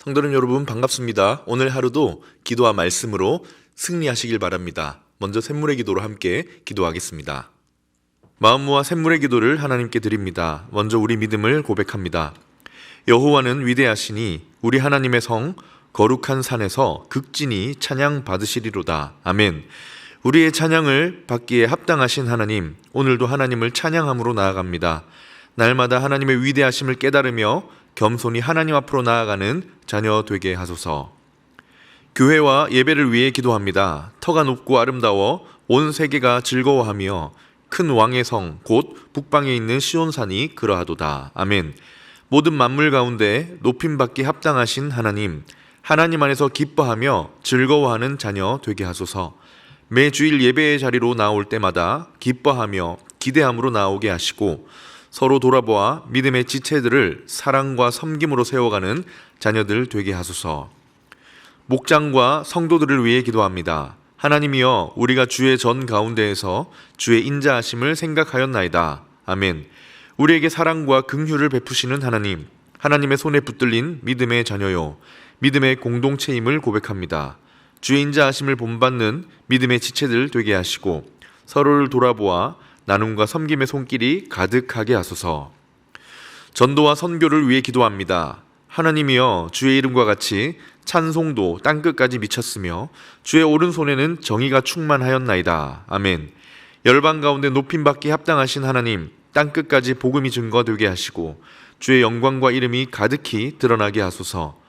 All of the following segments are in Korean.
성도님 여러분 반갑습니다. 오늘 하루도 기도와 말씀으로 승리하시길 바랍니다. 먼저 샘물의 기도로 함께 기도하겠습니다. 마음 모아 샘물의 기도를 하나님께 드립니다. 먼저 우리 믿음을 고백합니다. 여호와는 위대하시니 우리 하나님의 성 거룩한 산에서 극진히 찬양 받으시리로다. 아멘. 우리의 찬양을 받기에 합당하신 하나님, 오늘도 하나님을 찬양함으로 나아갑니다. 날마다 하나님의 위대하심을 깨달으며 겸손히 하나님 앞으로 나아가는 자녀 되게 하소서. 교회와 예배를 위해 기도합니다. 터가 높고 아름다워 온 세계가 즐거워하며 큰 왕의 성 곧 북방에 있는 시온산이 그러하도다. 아멘. 모든 만물 가운데 높임받기 합당하신 하나님, 하나님 안에서 기뻐하며 즐거워하는 자녀 되게 하소서. 매 주일 예배의 자리로 나올 때마다 기뻐하며 기대함으로 나오게 하시고 서로 돌아보아 믿음의 지체들을 사랑과 섬김으로 세워가는 자녀들 되게 하소서. 목장과 성도들을 위해 기도합니다. 하나님이여, 우리가 주의 전 가운데에서 주의 인자하심을 생각하였나이다. 아멘. 우리에게 사랑과 긍휼을 베푸시는 하나님, 하나님의 손에 붙들린 믿음의 자녀요, 믿음의 공동체임을 고백합니다. 주의 인자하심을 본받는 믿음의 지체들 되게 하시고 서로를 돌아보아 나눔과 섬김의 손길이 가득하게 하소서. 전도와 선교를 위해 기도합니다. 하나님이여, 주의 이름과 같이 찬송도 땅끝까지 미쳤으며 주의 오른손에는 정의가 충만하였나이다. 아멘. 열방 가운데 높임받기 합당하신 하나님, 땅끝까지 복음이 증거되게 하시고 주의 영광과 이름이 가득히 드러나게 하소서.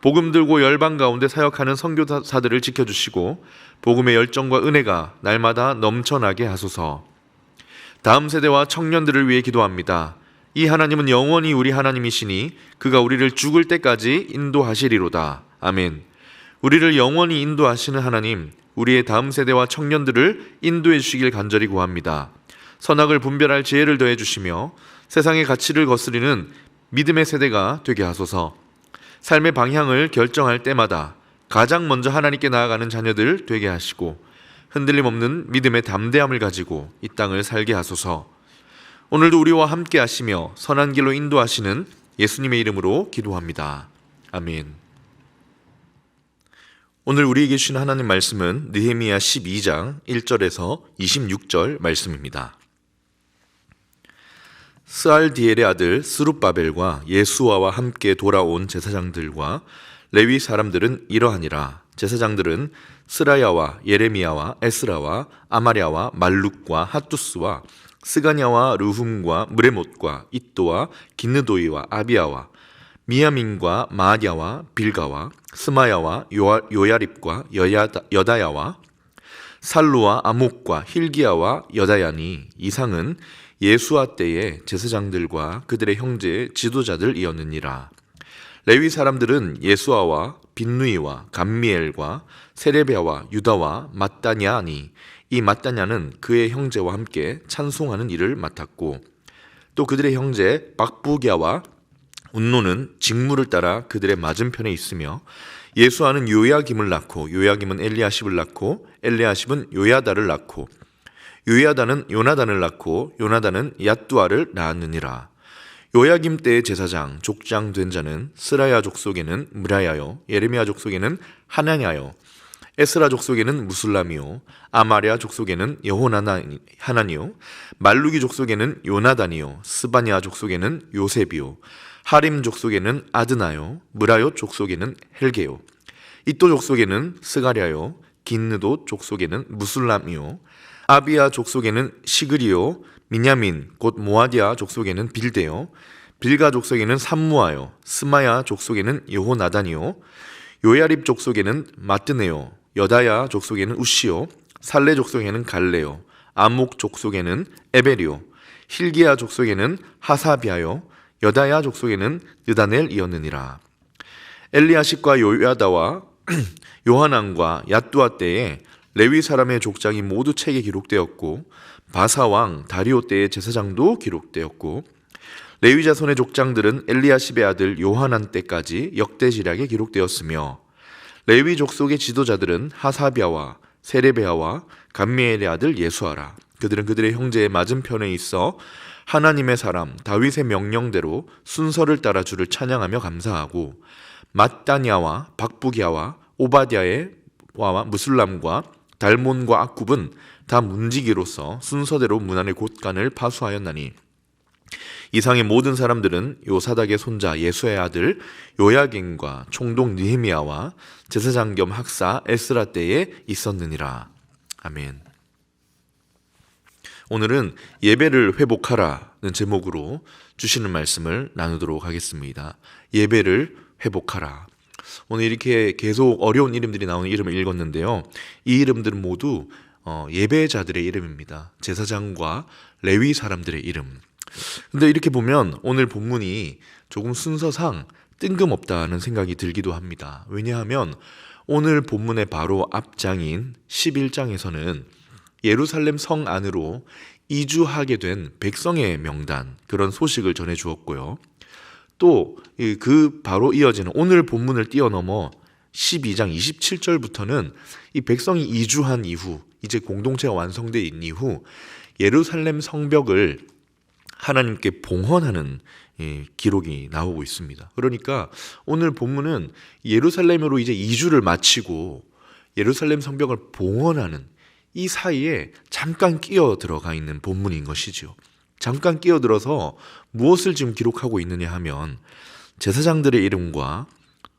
복음 들고 열방 가운데 사역하는 선교사들을 지켜주시고 복음의 열정과 은혜가 날마다 넘쳐나게 하소서. 다음 세대와 청년들을 위해 기도합니다. 이 하나님은 영원히 우리 하나님이시니 그가 우리를 죽을 때까지 인도하시리로다. 아멘. 우리를 영원히 인도하시는 하나님, 우리의 다음 세대와 청년들을 인도해 주시길 간절히 구합니다. 선악을 분별할 지혜를 더해 주시며 세상의 가치를 거스리는 믿음의 세대가 되게 하소서. 삶의 방향을 결정할 때마다 가장 먼저 하나님께 나아가는 자녀들 되게 하시고 흔들림 없는 믿음의 담대함을 가지고 이 땅을 살게 하소서. 오늘도 우리와 함께 하시며 선한 길로 인도하시는 예수님의 이름으로 기도합니다. 아멘. 오늘 우리에게 주신 하나님 말씀은 느헤미야 12장 1절에서 26절 말씀입니다. 스알디엘의 아들 스룹바벨과 예수아와 함께 돌아온 제사장들과 레위 사람들은 이러하니라. 제사장들은 스라야와 예레미야와 에스라와 아마랴와 말룩과 핫두스와 스가냐와 르훔과 무레못과 이또와 기느도이와 아비야와 미야민과 마아랴와 빌가와 스마야와 요야립과 여다야와 살루와 아목과 힐기야와 여다야니, 이상은 예수아 때의 제사장들과 그들의 형제 지도자들이었느니라. 레위 사람들은 예수아와 빈누이와 감미엘과 세레베아와 유다와 마따냐니, 이 마따냐는 그의 형제와 함께 찬송하는 일을 맡았고 또 그들의 형제 박부갸와 운노는 직무를 따라 그들의 맞은편에 있으며 예수아는 요야김을 낳고 요야김은 엘리야십을 낳고 엘리야십은 요야다를 낳고 요야다는 요나단을 낳고 요나단은 얏두아를 낳았느니라. 요야김 때의 제사장 족장 된 자는 스라야 족속에는 무라야요, 예레미야 족속에는 하나냐요, 에스라 족속에는 무술람이요, 아마랴 족속에는 여호하나니요, 말루기 족속에는 요나단이요, 스바냐 족속에는 요셉이요, 하림 족속에는 아드나요, 무라요 족속에는 헬게요, 이또 족속에는 스가랴요, 긴느도 족속에는 무술람이요, 아비야 족속에는 시그리요, 미냐민 곧 모아디아 족속에는 빌데요, 빌가 족속에는 삼무아요, 스마야 족속에는 여호나단이요, 요야립 족속에는 마뜨네요, 여다야 족속에는 우시요, 살레 족속에는 갈레요, 아목 족속에는 에베리요, 힐기야 족속에는 하사비아요, 여다야 족속에는 느다넬이었느니라. 엘리야십과 요야다와 요하난과 얏두아 때에 레위 사람의 족장이 모두 책에 기록되었고 바사왕 다리오 때의 제사장도 기록되었고 레위 자손의 족장들은 엘리야십의 아들 요하난 때까지 역대지략에 기록되었으며 레위 족속의 지도자들은 하사비아와 세레베아와 감미엘의 아들 예수아라. 그들은 그들의 형제의 맞은편에 있어 하나님의 사람 다윗의 명령대로 순서를 따라 주를 찬양하며 감사하고 mat다냐와 박부기야와 오바댜의 와 무술람과 달몬과 악굽은 다 문지기로서 순서대로 문안의 곳간을 파수하였나니 이상의 모든 사람들은 요사닥의 손자 예수의 아들 요야긴과 총독 느헤미야와 제사장 겸 학사 에스라 때에 있었느니라. 아멘. 오늘은 예배를 회복하라는 제목으로 주시는 말씀을 나누도록 하겠습니다. 예배를 회복하라. 오늘 이렇게 계속 어려운 이름들이 나오는 이름을 읽었는데요. 이 이름들은 모두 예배자들의 이름입니다. 제사장과 레위 사람들의 이름. 근데 이렇게 보면 오늘 본문이 조금 순서상 뜬금없다는 생각이 들기도 합니다. 왜냐하면 오늘 본문의 바로 앞장인 11장에서는 예루살렘 성 안으로 이주하게 된 백성의 명단, 그런 소식을 전해 주었고요. 또 그 바로 이어지는 오늘 본문을 뛰어넘어 12장 27절부터는 이 백성이 이주한 이후, 이제 공동체가 완성된 이후 예루살렘 성벽을 하나님께 봉헌하는 기록이 나오고 있습니다. 그러니까 오늘 본문은 예루살렘으로 이제 이주를 마치고 예루살렘 성벽을 봉헌하는 이 사이에 잠깐 끼어 들어가 있는 본문인 것이죠. 잠깐 끼어들어서 무엇을 지금 기록하고 있느냐 하면 제사장들의 이름과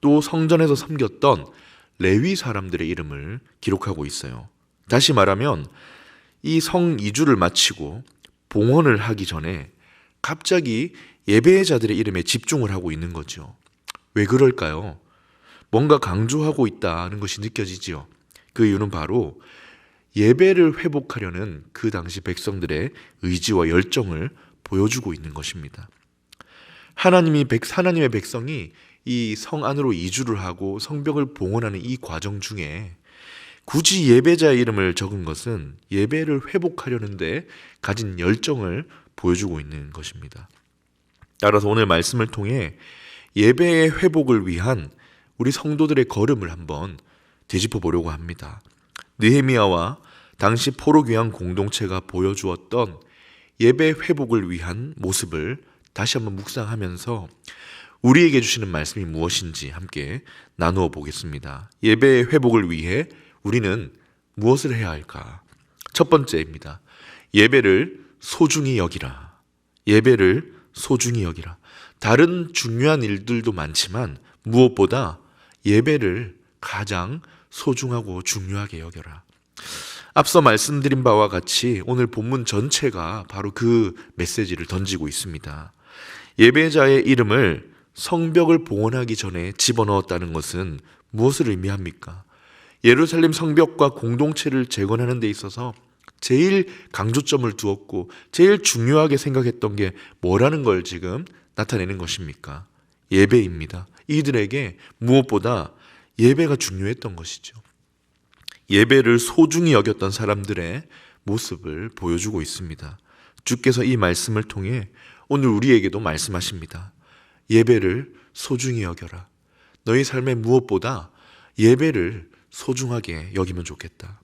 또 성전에서 섬겼던 레위 사람들의 이름을 기록하고 있어요. 다시 말하면 이 성 이주를 마치고 봉헌을 하기 전에 갑자기 예배자들의 이름에 집중을 하고 있는 거죠. 왜 그럴까요? 뭔가 강조하고 있다는 것이 느껴지죠. 그 이유는 바로 예배를 회복하려는 그 당시 백성들의 의지와 열정을 보여주고 있는 것입니다. 하나님의 백성이 이 성 안으로 이주를 하고 성벽을 봉헌하는 이 과정 중에 굳이 예배자의 이름을 적은 것은 예배를 회복하려는데 가진 열정을 보여주고 있는 것입니다. 따라서 오늘 말씀을 통해 예배의 회복을 위한 우리 성도들의 걸음을 한번 되짚어 보려고 합니다. 느헤미야와 당시 포로 귀환 공동체가 보여주었던 예배 회복을 위한 모습을 다시 한번 묵상하면서 우리에게 주시는 말씀이 무엇인지 함께 나누어 보겠습니다. 예배의 회복을 위해 우리는 무엇을 해야 할까? 첫 번째입니다. 예배를 소중히 여기라. 예배를 소중히 여기라. 다른 중요한 일들도 많지만 무엇보다 예배를 가장 소중하고 중요하게 여겨라. 앞서 말씀드린 바와 같이 오늘 본문 전체가 바로 그 메시지를 던지고 있습니다. 예배자의 이름을 성벽을 봉헌하기 전에 집어넣었다는 것은 무엇을 의미합니까? 예루살렘 성벽과 공동체를 재건하는 데 있어서 제일 강조점을 두었고 제일 중요하게 생각했던 게 뭐라는 걸 지금 나타내는 것입니까? 예배입니다. 이들에게 무엇보다 예배가 중요했던 것이죠. 예배를 소중히 여겼던 사람들의 모습을 보여주고 있습니다. 주께서 이 말씀을 통해 오늘 우리에게도 말씀하십니다. 예배를 소중히 여겨라. 너희 삶의 무엇보다 예배를 소중하게 여기면 좋겠다.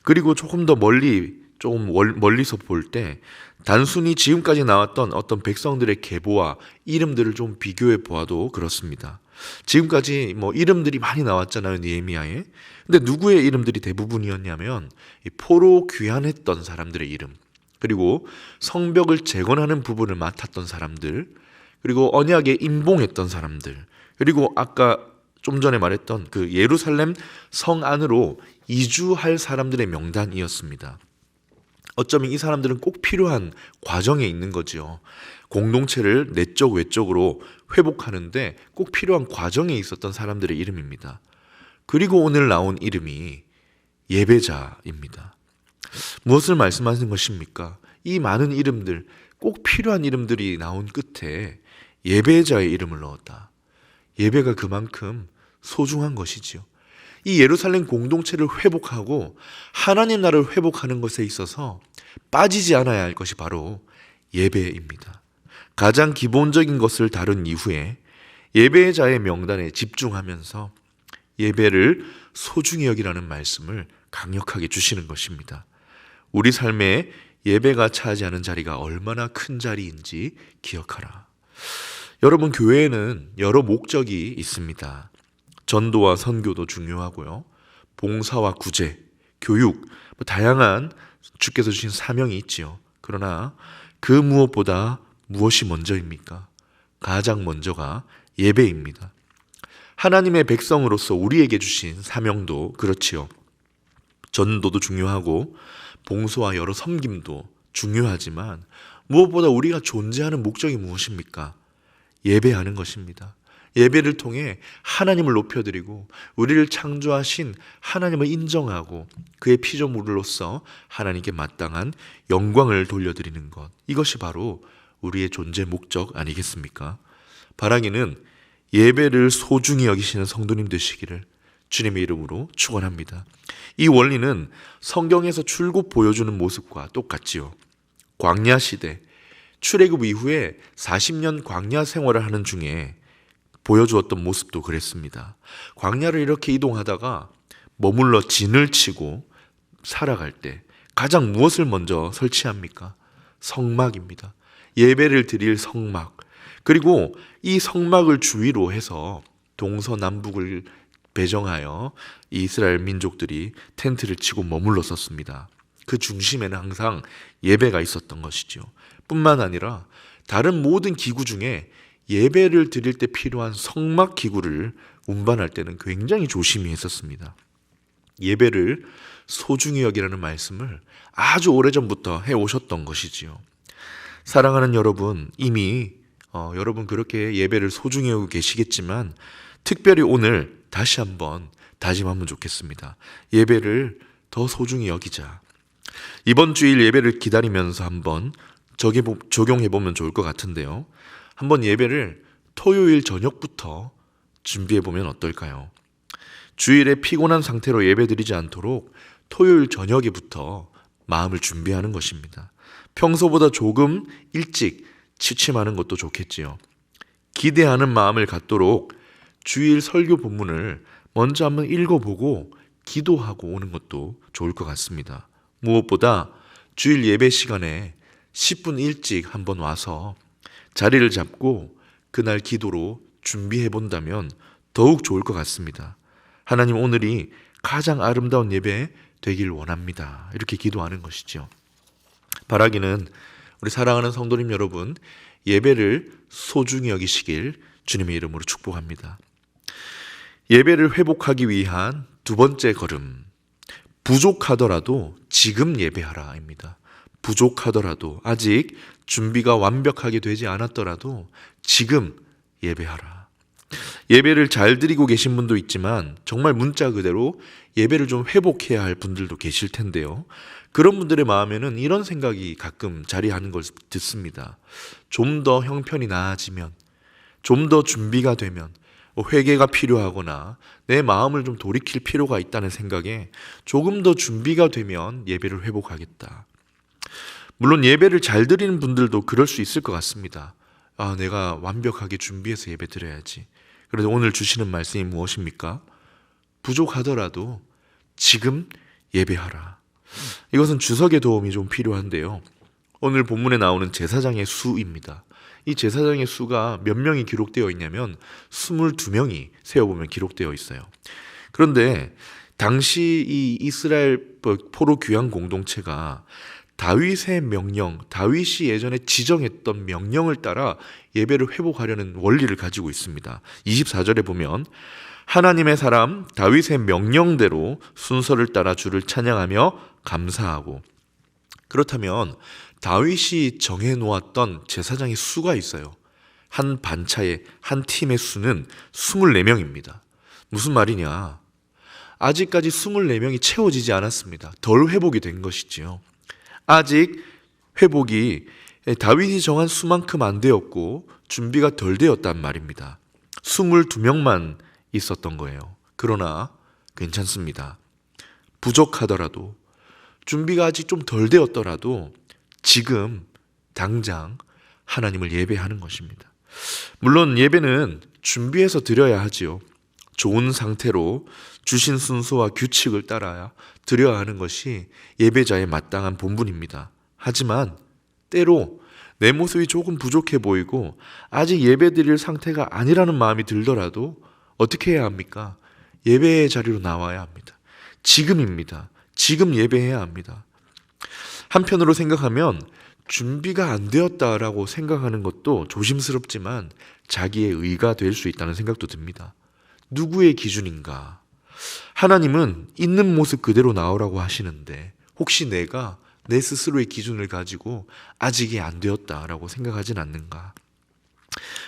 그리고 조금 더 멀리서 볼 때 단순히 지금까지 나왔던 어떤 백성들의 계보와 이름들을 좀 비교해 보아도 그렇습니다. 지금까지 이름들이 많이 나왔잖아요, 느헤미야에. 근데 누구의 이름들이 대부분이었냐면 포로 귀환했던 사람들의 이름, 그리고 성벽을 재건하는 부분을 맡았던 사람들, 그리고 언약에 임봉했던 사람들, 그리고 아까 좀 전에 말했던 그 예루살렘 성 안으로 이주할 사람들의 명단이었습니다. 어쩌면 이 사람들은 꼭 필요한 과정에 있는 거지요. 공동체를 내적 외적으로 회복하는데 꼭 필요한 과정에 있었던 사람들의 이름입니다. 그리고 오늘 나온 이름이 예배자입니다. 무엇을 말씀하시는 것입니까? 이 많은 이름들, 꼭 필요한 이름들이 나온 끝에 예배자의 이름을 넣었다. 예배가 그만큼 소중한 것이지요. 이 예루살렘 공동체를 회복하고 하나님 나라를 회복하는 것에 있어서 빠지지 않아야 할 것이 바로 예배입니다. 가장 기본적인 것을 다룬 이후에 예배자의 명단에 집중하면서 예배를 소중히 여기라는 말씀을 강력하게 주시는 것입니다. 우리 삶에 예배가 차지하는 자리가 얼마나 큰 자리인지 기억하라. 여러분, 교회에는 여러 목적이 있습니다. 전도와 선교도 중요하고요. 봉사와 구제, 교육, 다양한 주께서 주신 사명이 있지요. 그러나 그 무엇보다 무엇이 먼저입니까? 가장 먼저가 예배입니다. 하나님의 백성으로서 우리에게 주신 사명도 그렇지요. 전도도 중요하고 봉사와 여러 섬김도 중요하지만 무엇보다 우리가 존재하는 목적이 무엇입니까? 예배하는 것입니다. 예배를 통해 하나님을 높여드리고 우리를 창조하신 하나님을 인정하고 그의 피조물로서 하나님께 마땅한 영광을 돌려드리는 것, 이것이 바로 우리의 존재 목적 아니겠습니까? 바라기는 예배를 소중히 여기시는 성도님 되시기를 주님의 이름으로 축원합니다. 이 원리는 성경에서 출굽 보여주는 모습과 똑같지요. 광야 시대, 출애굽 이후에 40년 광야 생활을 하는 중에 보여주었던 모습도 그랬습니다. 광야를 이렇게 이동하다가 머물러 진을 치고 살아갈 때 가장 무엇을 먼저 설치합니까? 성막입니다. 예배를 드릴 성막. 그리고 이 성막을 주위로 해서 동서남북을 배정하여 이스라엘 민족들이 텐트를 치고 머물렀었습니다. 그 중심에는 항상 예배가 있었던 것이죠. 뿐만 아니라 다른 모든 기구 중에 예배를 드릴 때 필요한 성막 기구를 운반할 때는 굉장히 조심히 했었습니다. 예배를 소중히 여기라는 말씀을 아주 오래전부터 해오셨던 것이지요. 사랑하는 여러분, 이미 여러분 그렇게 예배를 소중히 여기고 계시겠지만 특별히 오늘 다시 한번 다짐하면 좋겠습니다. 예배를 더 소중히 여기자. 이번 주일 예배를 기다리면서 한번 적용해보면 좋을 것 같은데요. 한번 예배를 토요일 저녁부터 준비해보면 어떨까요? 주일에 피곤한 상태로 예배드리지 않도록 토요일 저녁에부터 마음을 준비하는 것입니다. 평소보다 조금 일찍 취침하는 것도 좋겠지요. 기대하는 마음을 갖도록 주일 설교 본문을 먼저 한번 읽어보고 기도하고 오는 것도 좋을 것 같습니다. 무엇보다 주일 예배 시간에 10분 일찍 한번 와서 자리를 잡고 그날 기도로 준비해 본다면 더욱 좋을 것 같습니다. 하나님, 오늘이 가장 아름다운 예배 되길 원합니다. 이렇게 기도하는 것이죠. 바라기는 우리 사랑하는 성도님 여러분, 예배를 소중히 여기시길 주님의 이름으로 축복합니다. 예배를 회복하기 위한 두 번째 걸음, 부족하더라도 지금 예배하라입니다. 부족하더라도, 아직 준비가 완벽하게 되지 않았더라도 지금 예배하라. 예배를 잘 드리고 계신 분도 있지만 정말 문자 그대로 예배를 좀 회복해야 할 분들도 계실 텐데요. 그런 분들의 마음에는 이런 생각이 가끔 자리하는 걸 듣습니다. 좀 더 형편이 나아지면, 좀 더 준비가 되면, 회개가 필요하거나 내 마음을 좀 돌이킬 필요가 있다는 생각에 조금 더 준비가 되면 예배를 회복하겠다. 물론 예배를 잘 드리는 분들도 그럴 수 있을 것 같습니다. 내가 완벽하게 준비해서 예배 드려야지. 그래서 오늘 주시는 말씀이 무엇입니까? 부족하더라도 지금 예배하라. 이것은 주석의 도움이 좀 필요한데요. 오늘 본문에 나오는 제사장의 수입니다. 이 제사장의 수가 몇 명이 기록되어 있냐면 22명이 세어보면 기록되어 있어요. 그런데 당시 이 이스라엘 포로 귀환 공동체가 다윗의 명령, 다윗이 예전에 지정했던 명령을 따라 예배를 회복하려는 원리를 가지고 있습니다. 24절에 보면 하나님의 사람 다윗의 명령대로 순서를 따라 주를 찬양하며 감사하고. 그렇다면 다윗이 정해놓았던 제사장의 수가 있어요. 한 반차의 한 팀의 수는 24명입니다. 무슨 말이냐? 아직까지 24명이 채워지지 않았습니다. 덜 회복이 된 것이지요. 아직 회복이 다윗이 정한 수만큼 안 되었고 준비가 덜 되었단 말입니다. 22명만 있었던 거예요. 그러나 괜찮습니다. 부족하더라도, 준비가 아직 좀 덜 되었더라도 지금 당장 하나님을 예배하는 것입니다. 물론 예배는 준비해서 드려야 하지요. 좋은 상태로 주신 순서와 규칙을 따라야 드려야 하는 것이 예배자의 마땅한 본분입니다. 하지만 때로 내 모습이 조금 부족해 보이고 아직 예배드릴 상태가 아니라는 마음이 들더라도 어떻게 해야 합니까? 예배의 자리로 나와야 합니다. 지금입니다. 지금 예배해야 합니다. 한편으로 생각하면 준비가 안 되었다라고 생각하는 것도 조심스럽지만 자기의 의가 될 수 있다는 생각도 듭니다. 누구의 기준인가? 하나님은 있는 모습 그대로 나오라고 하시는데 혹시 내가 내 스스로의 기준을 가지고 아직이 안 되었다라고 생각하진 않는가?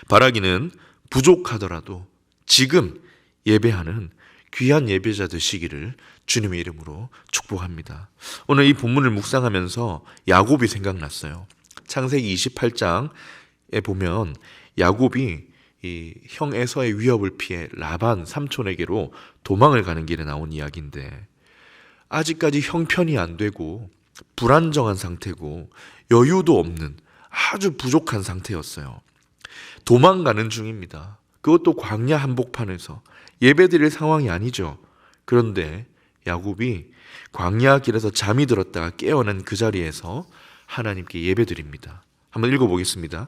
바라기는 부족하더라도 지금 예배하는 귀한 예배자 되시기를 주님의 이름으로 축복합니다. 오늘 이 본문을 묵상하면서 야곱이 생각났어요. 창세기 28장에 보면 야곱이 이 형 에서의 위협을 피해 라반 삼촌에게로 도망을 가는 길에 나온 이야기인데 아직까지 형편이 안 되고 불안정한 상태고 여유도 없는 아주 부족한 상태였어요. 도망가는 중입니다. 그것도 광야 한복판에서 예배드릴 상황이 아니죠. 그런데 야곱이 광야 길에서 잠이 들었다가 깨어난 그 자리에서 하나님께 예배드립니다. 한번 읽어보겠습니다.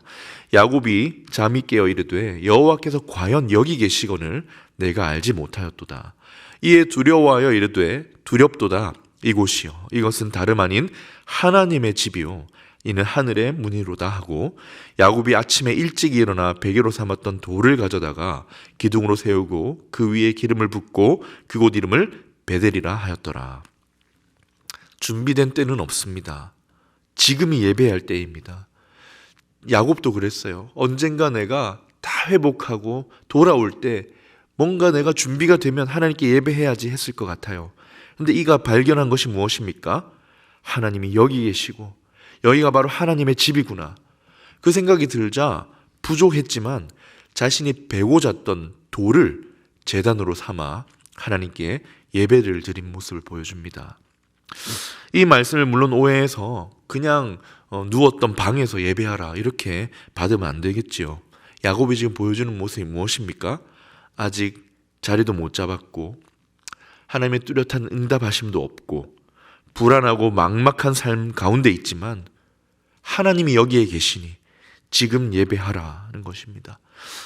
야곱이 잠이 깨어 이르되 여호와께서 과연 여기 계시거늘 내가 알지 못하였도다. 이에 두려워하여 이르되 두렵도다. 이곳이요 이것은 다름 아닌 하나님의 집이요 이는 하늘의 문이로다 하고 야곱이 아침에 일찍 일어나 베개로 삼았던 돌을 가져다가 기둥으로 세우고 그 위에 기름을 붓고 그곳 이름을 베델이라 하였더라. 준비된 때는 없습니다. 지금이 예배할 때입니다. 야곱도 그랬어요. 언젠가 내가 다 회복하고 돌아올 때 뭔가 내가 준비가 되면 하나님께 예배해야지 했을 것 같아요. 근데 이가 발견한 것이 무엇입니까? 하나님이 여기 계시고 여기가 바로 하나님의 집이구나. 그 생각이 들자 부족했지만 자신이 베고 잤던 돌을 제단으로 삼아 하나님께 예배를 드린 모습을 보여줍니다. 이 말씀을 물론 오해해서 그냥 누웠던 방에서 예배하라 이렇게 받으면 안 되겠지요. 야곱이 지금 보여주는 모습이 무엇입니까? 아직 자리도 못 잡았고 하나님의 뚜렷한 응답하심도 없고 불안하고 막막한 삶 가운데 있지만 하나님이 여기에 계시니 지금 예배하라는 것입니다.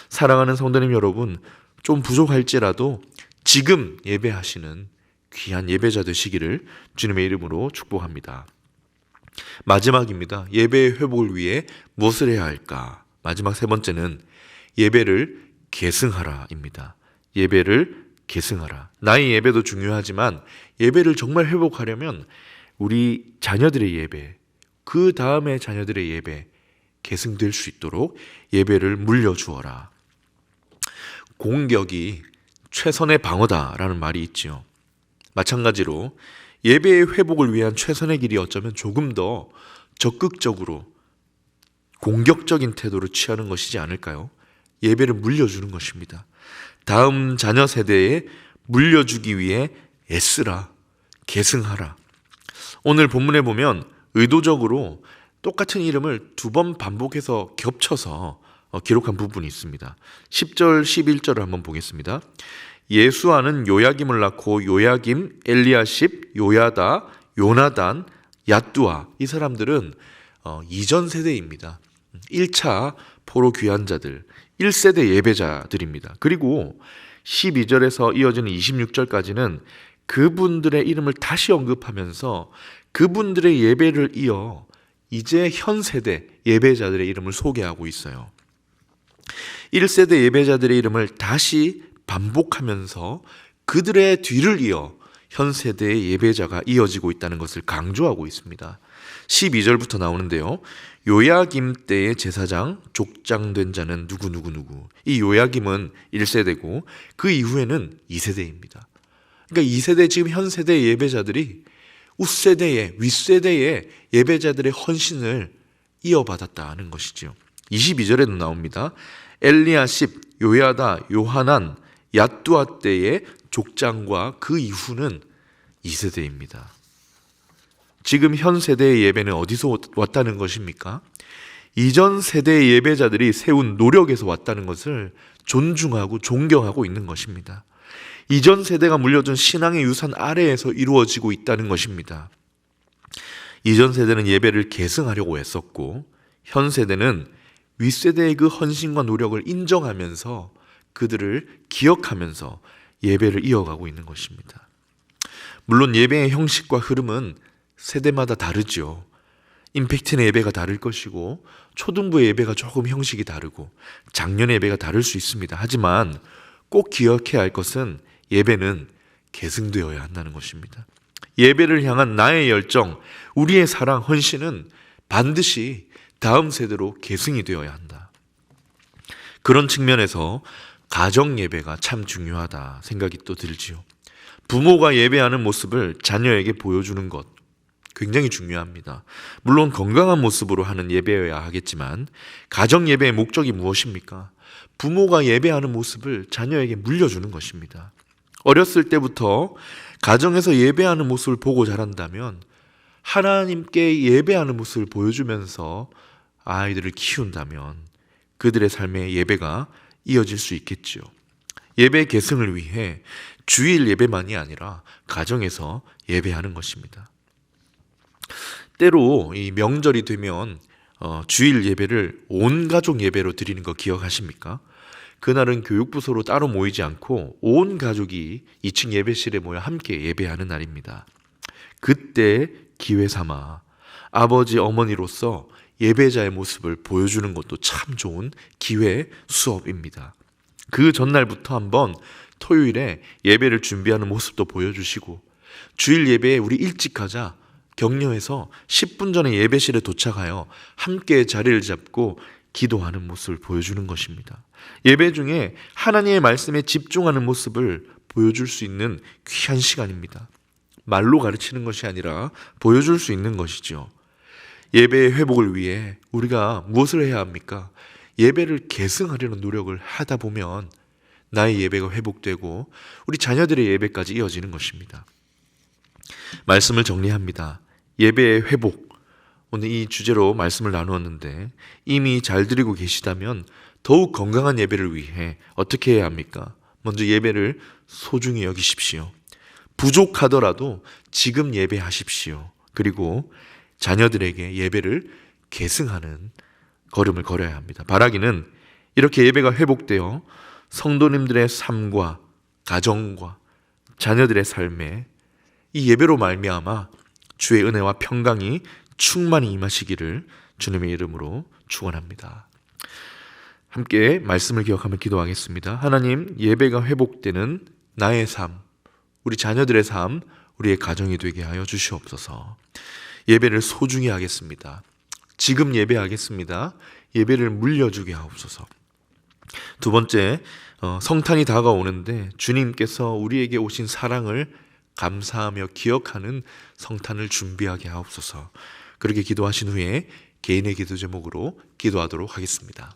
사랑하는 성도님 여러분, 좀 부족할지라도 지금 예배하시는 귀한 예배자 되시기를 주님의 이름으로 축복합니다. 마지막입니다. 예배의 회복을 위해 무엇을 해야 할까? 마지막 세 번째는 예배를 계승하라입니다. 예배를 계승하라. 나의 예배도 중요하지만 예배를 정말 회복하려면 우리 자녀들의 예배, 그 다음에 자녀들의 예배 계승될 수 있도록 예배를 물려주어라. 공격이 최선의 방어다라는 말이 있지요. 마찬가지로 예배의 회복을 위한 최선의 길이 어쩌면 조금 더 적극적으로 공격적인 태도를 취하는 것이지 않을까요? 예배를 물려주는 것입니다. 다음 자녀 세대에 물려주기 위해 애쓰라, 계승하라. 오늘 본문에 보면 의도적으로 똑같은 이름을 두 번 반복해서 겹쳐서 기록한 부분이 있습니다. 10절, 11절을 한번 보겠습니다. 예수아는 요야김을 낳고 요야김, 엘리야십, 요야다, 요나단, 얏두아 이 사람들은 이전 세대입니다. 1차 포로 귀환자들, 1세대 예배자들입니다. 그리고 12절에서 이어지는 26절까지는 그분들의 이름을 다시 언급하면서 그분들의 예배를 이어 이제 현 세대 예배자들의 이름을 소개하고 있어요. 1세대 예배자들의 이름을 다시 반복하면서 그들의 뒤를 이어 현 세대의 예배자가 이어지고 있다는 것을 강조하고 있습니다. 12절부터 나오는데요. 요야김 때의 제사장 족장된 자는 누구. 이 요야김은 1세대고 그 이후에는 2세대입니다. 그러니까 2세대 지금 현 세대의 예배자들이 윗세대의 윗세대의 예배자들의 헌신을 이어받았다는 것이지요. 22절에도 나옵니다. 엘리야십, 요야다, 요하난, 얏두아 때의 족장과 그 이후는 2세대입니다. 지금 현 세대의 예배는 어디서 왔다는 것입니까? 이전 세대의 예배자들이 세운 노력에서 왔다는 것을 존중하고 존경하고 있는 것입니다. 이전 세대가 물려준 신앙의 유산 아래에서 이루어지고 있다는 것입니다. 이전 세대는 예배를 계승하려고 애썼고 현 세대는 윗세대의 그 헌신과 노력을 인정하면서 그들을 기억하면서 예배를 이어가고 있는 것입니다. 물론 예배의 형식과 흐름은 세대마다 다르죠. 임팩트의 예배가 다를 것이고 초등부의 예배가 조금 형식이 다르고 작년의 예배가 다를 수 있습니다. 하지만 꼭 기억해야 할 것은 예배는 계승되어야 한다는 것입니다. 예배를 향한 나의 열정, 우리의 사랑, 헌신은 반드시 다음 세대로 계승이 되어야 한다. 그런 측면에서 가정 예배가 참 중요하다 생각이 또 들지요. 부모가 예배하는 모습을 자녀에게 보여주는 것 굉장히 중요합니다. 물론 건강한 모습으로 하는 예배여야 하겠지만 가정 예배의 목적이 무엇입니까? 부모가 예배하는 모습을 자녀에게 물려주는 것입니다. 어렸을 때부터 가정에서 예배하는 모습을 보고 자란다면 하나님께 예배하는 모습을 보여주면서 아이들을 키운다면 그들의 삶의 예배가 이어질 수 있겠죠. 예배 계승을 위해 주일 예배만이 아니라 가정에서 예배하는 것입니다. 때로 이 명절이 되면 주일 예배를 온 가족 예배로 드리는 거 기억하십니까? 그날은 교육부서로 따로 모이지 않고 온 가족이 2층 예배실에 모여 함께 예배하는 날입니다. 그때 기회 삼아 아버지, 어머니로서 예배자의 모습을 보여주는 것도 참 좋은 기회 수업입니다. 그 전날부터 한번 토요일에 예배를 준비하는 모습도 보여주시고 주일 예배에 우리 일찍 가자 격려해서 10분 전에 예배실에 도착하여 함께 자리를 잡고 기도하는 모습을 보여주는 것입니다. 예배 중에 하나님의 말씀에 집중하는 모습을 보여줄 수 있는 귀한 시간입니다. 말로 가르치는 것이 아니라 보여줄 수 있는 것이죠. 예배의 회복을 위해 우리가 무엇을 해야 합니까? 예배를 계승하려는 노력을 하다 보면 나의 예배가 회복되고 우리 자녀들의 예배까지 이어지는 것입니다. 말씀을 정리합니다. 예배의 회복, 오늘 이 주제로 말씀을 나누었는데 이미 잘 드리고 계시다면 더욱 건강한 예배를 위해 어떻게 해야 합니까? 먼저 예배를 소중히 여기십시오. 부족하더라도 지금 예배하십시오. 그리고 자녀들에게 예배를 계승하는 걸음을 걸어야 합니다. 바라기는 이렇게 예배가 회복되어 성도님들의 삶과 가정과 자녀들의 삶에 이 예배로 말미암아 주의 은혜와 평강이 충만히 임하시기를 주님의 이름으로 축원합니다. 함께 말씀을 기억하며 기도하겠습니다. 하나님, 예배가 회복되는 나의 삶, 우리 자녀들의 삶, 우리의 가정이 되게 하여 주시옵소서. 예배를 소중히 하겠습니다. 지금 예배하겠습니다. 예배를 물려주게 하옵소서. 두 번째, 성탄이 다가오는데 주님께서 우리에게 오신 사랑을 감사하며 기억하는 성탄을 준비하게 하옵소서. 그렇게 기도하신 후에 개인의 기도 제목으로 기도하도록 하겠습니다.